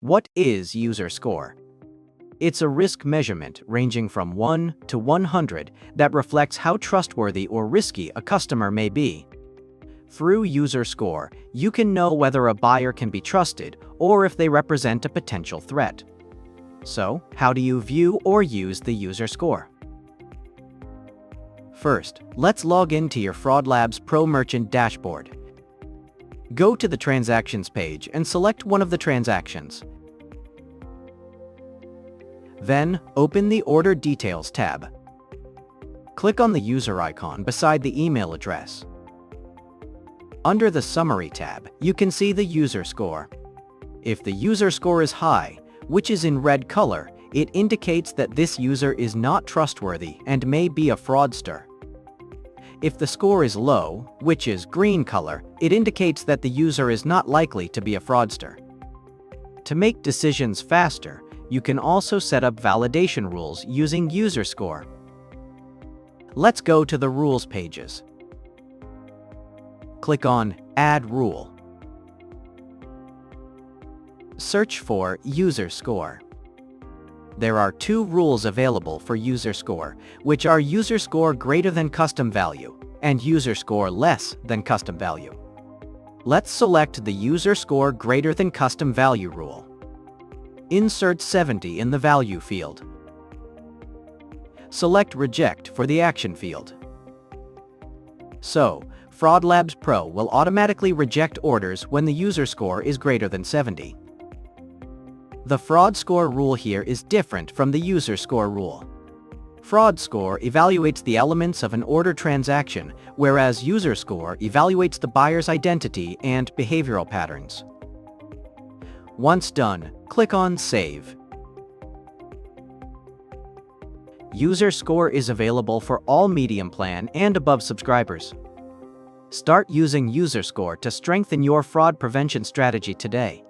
What is user score? It's a risk measurement ranging from 1 to 100 that reflects how trustworthy or risky a customer may be. Through user score, you can know whether a buyer can be trusted or if they represent a potential threat. So, how do you view or use the user score? First, let's log into your Fraud Labs Pro Merchant dashboard. Go to the Transactions page and select one of the transactions. Then, open the Order Details tab. Click on the user icon beside the email address. Under the Summary tab, you can see the user score. If the user score is high, which is in red color, it indicates that this user is not trustworthy and may be a fraudster. If the score is low, which is green color, it indicates that the user is not likely to be a fraudster. To make decisions faster, you can also set up validation rules using user score. Let's go to the Rules pages. Click on Add Rule. Search for User Score. There are two rules available for user score, which are user score greater than custom value and user score less than custom value. Let's select the user score greater than custom value rule. Insert 70 in the value field. Select Reject for the action field. So, Fraud Labs Pro will automatically reject orders when the user score is greater than 70. The fraud score rule here is different from the user score rule. Fraud score evaluates the elements of an order transaction, whereas user score evaluates the buyer's identity and behavioral patterns. Once done, click on Save. User score is available for all medium plan and above subscribers. Start using user score to strengthen your fraud prevention strategy today.